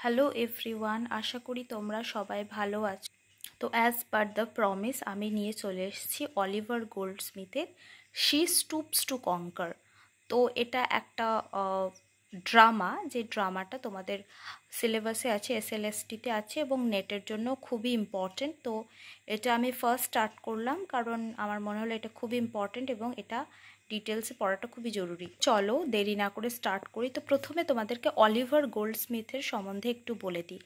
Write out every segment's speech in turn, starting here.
Hello everyone, আশা করি তোমরা সবাই ভালো আছো। তো অ্যাজ পার দ্য প্রমিস আমি নিয়ে চলে এসেছি অলিভার গোল্ডস্মিথের শি স্টুপস টু কঙ্কার। তো এটা একটা ড্রামা, যে ড্রামাটা তোমাদের সিলেবাসে আছে, এসএলএসটিতে আছে এবং নেটের জন্য খুবই ইম্পর্টেন্ট। তো এটা আমি ফার্স্ট স্টার্ট করলাম কারণ আমার মনে হলো এটা খুবই ইম্পর্টেন্ট এবং এটা ডিটেলসে পড়াটা খুবই জরুরি। চলো দেরি না করে স্টার্ট করি। তো প্রথমে তোমাদেরকে অলিভার গোল্ডস্মিথের সম্বন্ধে একটু বলে দিই।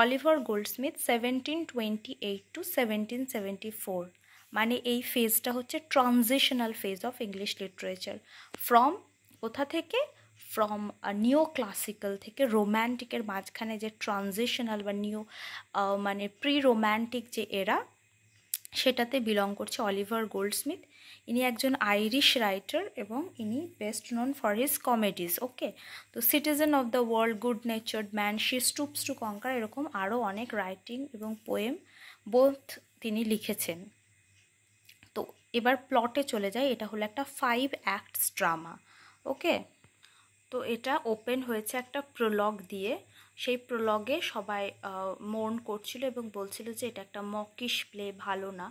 অলিভার গোল্ডস্মিথ 1728 টু 1774, মানে এই ফেজটা হচ্ছে transitional phase of English literature. From কোথা থেকে? ফ্রম নিও ক্লাসিক্যাল থেকে রোম্যান্টিকের মাঝখানে যে ট্রানজিশনাল বা নিও মানে প্রি রোম্যান্টিক যে এরা, সেটাতে বিলং করছে অলিভার গোল্ডস্মিথ। ইনি একজন আইরিশ রাইটার এবং ইনি best known for his comedies. Okay, তো citizen of the world, good natured man, she stoops to conquer, এরকম আরও অনেক রাইটিং এবং পোয়েম বোথ তিনি লিখেছেন। তো এবার প্লটে চলে যায়। এটা হলো একটা 5 অ্যাক্টস ড্রামা। ওকে, তো এটা ওপেন হয়েছে একটা প্রলগ দিয়ে। সেই প্রলগে সবাই মোর্ন করছিল এবং বলছিল যে এটা একটা মকিশ প্লে, ভালো না।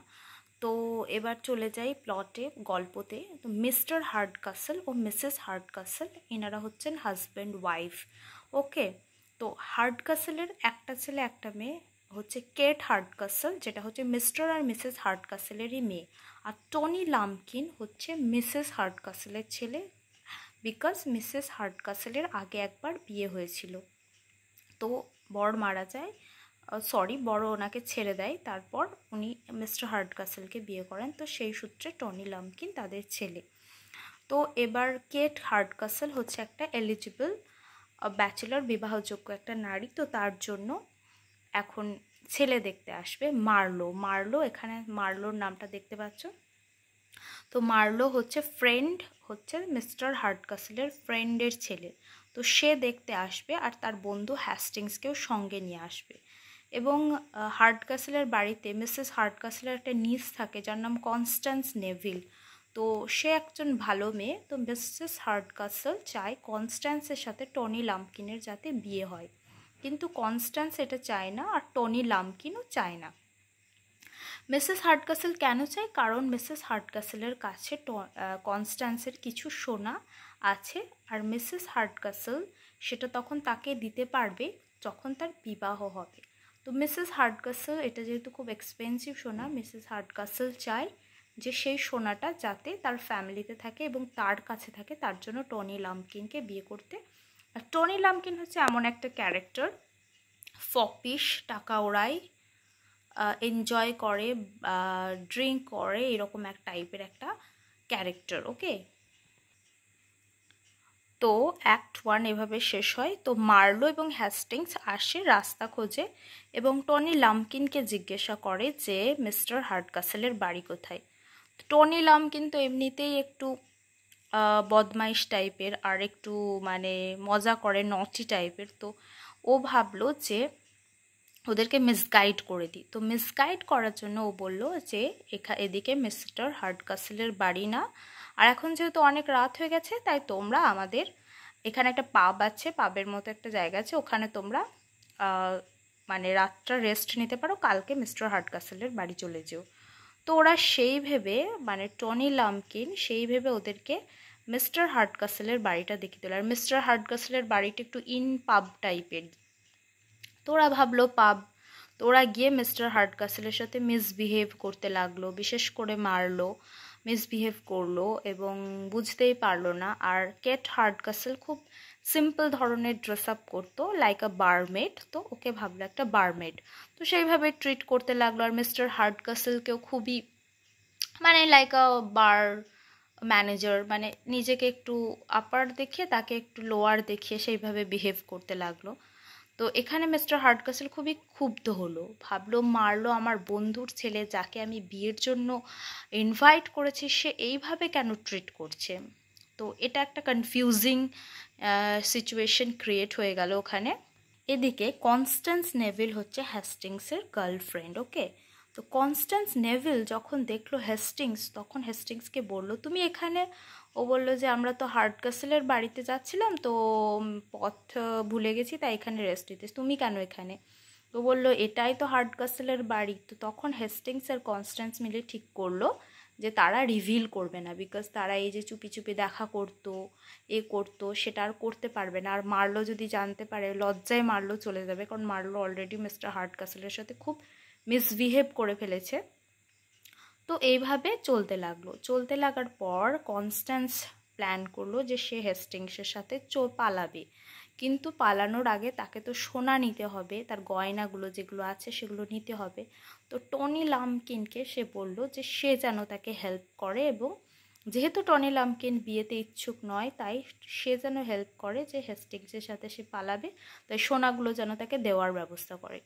তো এবার চলে যাই প্লটে, গল্পতে। তো মিস্টার হার্ডকাসল ও মিসেস হার্ডকাসল, এনারা হচ্ছেন হাজব্যান্ড ওয়াইফ। ওকে, তো হার্ডকাসলের একটা ছেলে একটা মেয়ে হচ্ছে কেট হার্ডকাসল, যেটা হচ্ছে মিস্টার আর মিসেস হার্ডকাসলেরই মেয়ে। আর টনি লাম্পকিন হচ্ছে মিসেস হার্ডকাসলের ছেলে, বিকজ মিসেস হার্ডকাসলের আগে একবার বিয়ে হয়েছিল। তো বর মারা যায়, বড় ওনাকে ছেড়ে দেয়, তারপর উনি মিস্টার হার্ডকাসলকে বিয়ে করেন। তো সেই সূত্রে টনি লাম্পকিন তাদের ছেলে। তো এবার কেট হার্ডকাসল হচ্ছে একটা এলিজিবল ব্যাচেলর, বিবাহযোগ্য একটা নারী। তো তার জন্য এখন ছেলে দেখতে আসবে মার্লো। মার্লো, এখানে মার্লোর নামটা দেখতে পাচ্ছ। তো মার্লো হচ্ছে ফ্রেন্ড, হচ্ছে মিস্টার হার্ডকাসলের ফ্রেন্ডের ছেলে। তো সে দেখতে আসবে আর তার বন্ধু হ্যাস্টিংসকেও সঙ্গে নিয়ে আসবে। এবং হার্ডকাসলের বাড়িতে মিসেস হার্ডকাসলের একটা নিস থাকে যার নাম কনস্ট্যান্স নেভিল। তো সে একজন ভালো মেয়ে। তো মিসেস হার্ডকাসল চায় কনস্ট্যান্সের সাথে টনি লাম্পকিনের যাতে বিয়ে হয়, কিন্তু কনস্ট্যান্স এটা চায় না আর টনি লাম্পকিনও চায় না। মিসেস হার্ডকাসল কেন চায়? কারণ মিসেস হার্ডকাসলের কাছে কনস্ট্যান্সের কিছু সোনা আছে, আর মিসেস হার্ডকাসল সেটা তখন তাকে দিতে পারবে যখন তার বিবাহ হবে। তো মিসেস হার্ডকাসল, এটা যেহেতু খুব এক্সপেন্সিভ সোনা, মিসেস হার্ডকাসল চায় যে সেই সোনাটা যাতে তার ফ্যামিলিতে থাকে এবং তার কাছে থাকে, তার জন্য টনি লাম্পকিনকে বিয়ে করতে। আর টনি লাম্পকিন হচ্ছে এমন একটা ক্যারেক্টার, ফপিশ, টাকা ওড়ায়, এনজয় করে, ড্রিঙ্ক করে, এরকম এক টাইপের একটা ক্যারেক্টার। ওকে, তো অ্যাক্ট 1 এভাবে শেষ হয়। তো মার্লো এবং হ্যাস্টিংস আসে রাস্তা খোঁজে এবং টনি লাম্পকিনকে জিজ্ঞাসা করে যে মিস্টার হার্ডকাসলের বাড়ি কোথায়। টনি লাম্পকিন তো এমনিতেই একটু বদমাইশ টাইপের আর একটু মানে মজা করে, নটি টাইপের। তো ও ভাবলো যে ওদেরকে মিসগাইড করে দিই। তো মিসগাইড করার জন্য ও বলল যে এদিকে মিস্টার হার্ডকাসলের বাড়ি না, আর এখন যেহেতু অনেক রাত হয়ে গেছে তাই তোমরা আমাদের এখানে একটা পাব আছে, পাবের মতো একটা জায়গা আছে, ওখানে তোমরা মানে রাতটা রেস্ট নিতে পারো, কালকে মিস্টার হার্ডকাসলের বাড়ি চলে যেও। তো ওরা সেই ভেবে, মানে টনি লাম্পকিন সেই ভেবে ওদেরকে মিস্টার হার্ডকাসলের বাড়িটা দেখিয়ে দিল। আর মিস্টার হার্ডকাসলের বাড়িটা একটু ইন পাব টাইপের। তো ওরা ভাবলো পাব। তো ওরা গিয়ে মিস্টার হার্ডকাসলের সাথে মিসবিহেভ করতে লাগলো, বিশেষ করে মারলো, মিসবিহেভ করলো এবং বুঝতেই পারলো না। আর কেট হার্ডকাসল খুব সিম্পল ধরনের ড্রেস আপ করতো, লাইক আ বারমেড। তো ওকে ভাবলো একটা বারমেড, তো সেইভাবে ট্রিট করতে লাগলো। আর মিস্টার হার্ডকাসলকেও খুবই মানে লাইক আ বার ম্যানেজার, মানে নিজেকে একটু আপার দেখিয়ে তাকে একটু লোয়ার দেখিয়ে সেইভাবে বিহেভ করতে লাগলো। তো এখানে মিস্টার হার্ডকাসল খুবই ক্ষুব্ধ হলো, ভাবলো মারলো আমার বন্ধুর ছেলে যাকে আমি বিয়ের জন্য ইনভাইট করেছি, সে এইভাবে কেন ট্রিট করছে। তো এটা একটা কনফিউজিং সিচুয়েশন ক্রিয়েট হয়ে গেল ওখানে। এদিকে কনস্ট্যান্স নেভিল হচ্ছে হ্যাস্টিংসের গার্লফ্রেন্ড। ওকে, তো কনস্ট্যান্স নেভিল যখন দেখলো হেস্টিংস, তখন হেস্টিংসকে বলল তুমি এখানে ও বলল যে আমরা তো হার্ড ক্যাসেলের বাড়িতে যাচ্ছিলাম, তো পথ ভুলে গেছি, তাই এখানে রেস্ট নিতেছি, তুমি কেন এখানে? তো বললো এটাই তো হার্ড ক্যাসেলের বাড়ি। তো তখন হেস্টিংস আর কনস্ট্যান্স মিলে ঠিক করলো যে তারা রিভিল করবে না, বিকজ তারা এই যে চুপি চুপি দেখা করতো, করতো, সেটা আর করতে পারবে না। আর মার্লো যদি জানতে পারে, লজ্জায় মার্লো চলে যাবে, কারণ মার্লো অলরেডি মিস্টার হার্ড ক্যাসেলের সাথে খুব মিসবিহেভ করে ফেলেছে। তো এইভাবে চলতে লাগার পর কনস্ট্যান্স প্ল্যান করলো যে সে হেস্টিংসের সাথে পালাবে, কিন্তু পালানোর আগে তাকে তো সোনা নিতে হবে, তার গয়নাগুলো যেগুলো আছে সেগুলো নিতে হবে। তো টনি লাম্পকিনকে সে বলল যে সে যেন তাকে হেল্প করে, এবং যেহেতু টনি লাম্পকিন বিয়েতে ইচ্ছুক নয়, তাই সে যেন হেল্প করে যে হেস্টিংসের সাথে সে পালাবে, তাই সোনাগুলো যেন তাকে দেওয়ার ব্যবস্থা করে।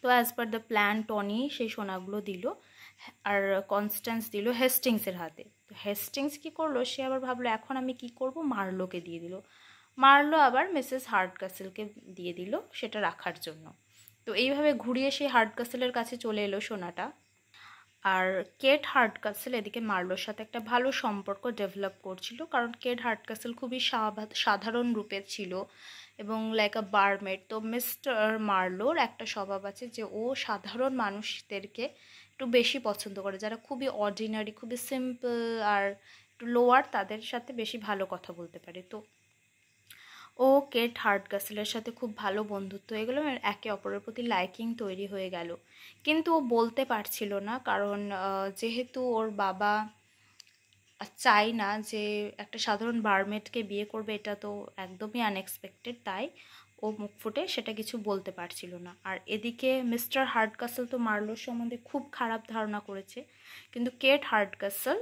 তো as per the plan Tony সেই সোনাগুলো দিল, আর কনস্ট্যান্স দিল হেস্টিংসের হাতে। তো হেস্টিংস কী করলো, সে আবার ভাবলো এখন আমি কি করব, মার্লোকে দিয়ে দিল। মার্লো আবার মিসেস হার্ড ক্যাসেলকে দিয়ে দিল সেটা রাখার জন্য। তো এইভাবে ঘুরিয়ে সেই হার্ড ক্যাসেলের কাছে চলে এলো সোনাটা। আর কেট হার্ড ক্যাসেল এদিকে মার্লোর সাথে একটা ভালো সম্পর্ক ডেভেলপ করছিল, কারণ কেট হার্ড ক্যাসেল খুবই সাধারণ রূপের ছিল এবং লাইক আ বারমেড। তো মিস্টার মার্লোর একটা স্বভাব আছে যে ও সাধারণ মানুষদেরকে একটু বেশি পছন্দ করে, যারা খুবই অর্ডিনারি, খুবই সিম্পল আর একটু লোয়ার, তাদের সাথে বেশি ভালো কথা বলতে পারে। তো ও কেট হার্ড ক্যাসেলের সাথে খুব ভালো বন্ধুত্ব হয়ে গেল, একে অপরের প্রতি লাইকিং তৈরি হয়ে গেল। কিন্তু ও বলতে পারছিল না, কারণ যেহেতু ওর বাবা চায় না যে একটা সাধারণ বারমেডকে বিয়ে করবে, এটা তো একদমই আনএক্সপেক্টেড, তাই ও মুখ ফুটে সেটা কিছু বলতে পারছিল না। আর এদিকে মিস্টার হার্ড ক্যাসেল তো মার্লোর সম্বন্ধে খুব খারাপ ধারণা করেছে, কিন্তু কেট হার্ড ক্যাসেল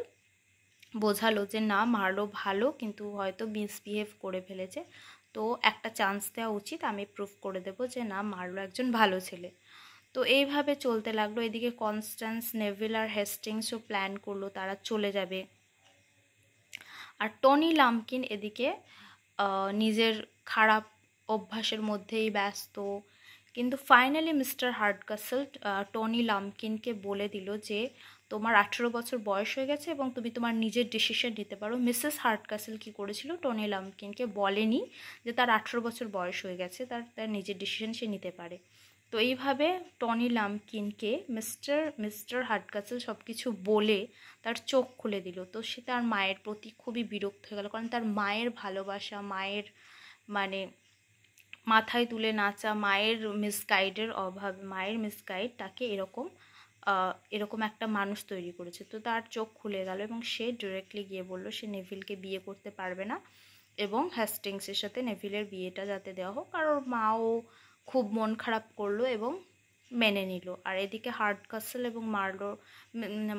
বোঝালো যে না, মার্লো ভালো, কিন্তু হয়তো মিসবিহেভ করে ফেলেছে, তো একটা চান্স দেওয়া উচিত, আমি প্রুভ করে দেবো যে না, মার্লো একজন ভালো ছেলে। তো এইভাবে চলতে লাগলো। এদিকে কনস্ট্যান্স, নেভিল আর হেস্টিংসও প্ল্যান করলো তারা চলে যাবে, আর টনি লাম্পকিন এদিকে নিজের খারাপ অভ্যাসের মধ্যেই ব্যস্ত। কিন্তু finally mister Hardcastle Tony লাম্পকিনকে বলে দিল যে তোমার 18 বছর বয়স হয়ে গেছে এবং তুমি তোমার নিজের ডিসিশন নিতে পারো। মিসেস হার্ড ক্যাসেল কী করেছিল, টনি লাম্পকিনকে বলেনি যে তার 18 বছর বয়স হয়ে গেছে, তার তার নিজের ডিসিশন সে নিতে পারে। তো এইভাবে টনি লাম্পকিনকে মিস্টার হার্ড ক্যাসেল সব কিছু বলে তার চোখ খুলে দিল। তো সে তার মায়ের প্রতি খুবই বিরক্ত হয়ে গেল, কারণ তার মায়ের ভালোবাসা, মায়ের মানে মাথায় তুলে নাচা, মায়ের মিসগাইডের অভাবে, মায়ের মিসগাইড তাকে এরকম একটা মানুষ তৈরি করেছে। তো তার চোখ খুলে গেল এবং সে ডিরেক্টলি গিয়ে বলল সে নেভিলকে বিয়ে করতে পারবে না, এবং হ্যাস্টিংসের সাথে নেভিলের বিয়েটা যাতে দেওয়া হোক। আর ওর মাও খুব মন খারাপ করলো এবং মেনে নিল। আর এদিকে হার্ড ক্যাসেল এবং মার্লোর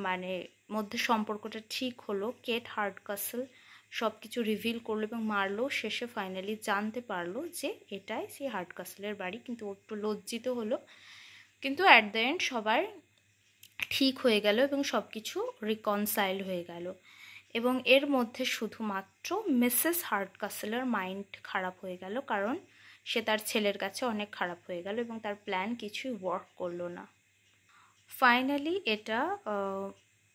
মানে মধ্যে সম্পর্কটা ঠিক হলো। কেট হার্ড ক্যাসেল সব কিছু রিভিল করলো এবং মার্লো শেষে ফাইনালি জানতে পারলো যে এটাই সেই হার্ড ক্যাসেলের বাড়ি, কিন্তু ও একটু লজ্জিত হলো। কিন্তু অ্যাট দ্য এন্ড সবার ঠিক হয়ে গেল এবং সব কিছু রিকনসাইল হয়ে গেল। এবং এর মধ্যে শুধুমাত্র মিসেস হার্ড ক্যাসেলের মাইন্ড খারাপ হয়ে গেল, কারণ সে তার ছেলের কাছে অনেক খারাপ হয়ে গেল এবং তার প্ল্যান কিছুই ওয়ার্ক করলো না। ফাইনালি এটা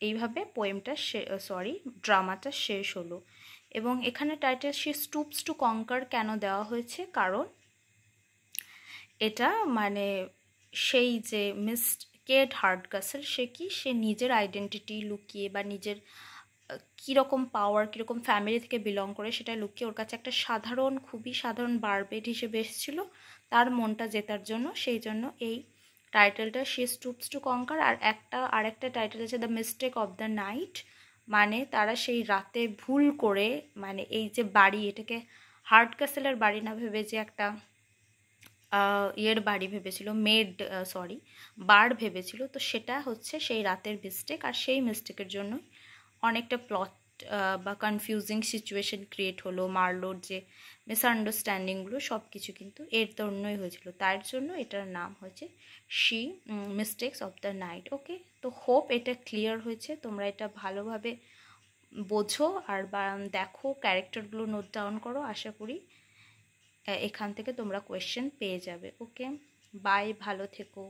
এইভাবে ড্রামাটা শেষ হলো। এবং এখানে টাইটেল শি স্টুপস টু কঙ্কার কেন দেওয়া হয়েছে, কারণ এটা মানে সেই যে কেট হার্ড ক্যাসেল, সে নিজের আইডেন্টিটি লুকিয়ে বা নিজের কীরকম পাওয়ার, কীরকম ফ্যামিলি থেকে বিলং করে সেটা লুকিয়ে ওর কাছে একটা খুবই সাধারণ বারবেড হিসেবে এসেছিলো তার মনটা জেতার জন্য। সেই জন্য এই টাইটেলটা শি স্টুপস টু কঙ্কার। আর আরেকটা টাইটেল আছে the mistake of the night, মানে তারা সেই রাতে ভুল করে, মানে এই যে বাড়ি, এটাকে হার্ড ক্যাসেলের বাড়ি না ভেবে যে একটা বাড়ি ভেবেছিল, বার ভেবেছিল। তো সেটা হচ্ছে সেই রাতের মিস্টেক, আর সেই মিস্টেকের জন্য অনেকটা প্লট বা কনফিউজিং সিচুয়েশন ক্রিয়েট হলো। মার্লোর যে মিসআন্ডারস্ট্যান্ডিংগুলো সব কিছু কিন্তু এর জন্যই হয়েছিল, তার জন্য এটার নাম হয়েছে she mistakes of the night. Okay, তো হোপ এটা ক্লিয়ার হয়েছে, তোমরা এটা ভালোভাবে বোঝো আর দেখো, ক্যারেক্টারগুলো নোট ডাউন করো। আশা করি এখান থেকে তোমরা কোয়েশ্চেন পেয়ে যাবে। ওকে, বাই, ভালো থেকো।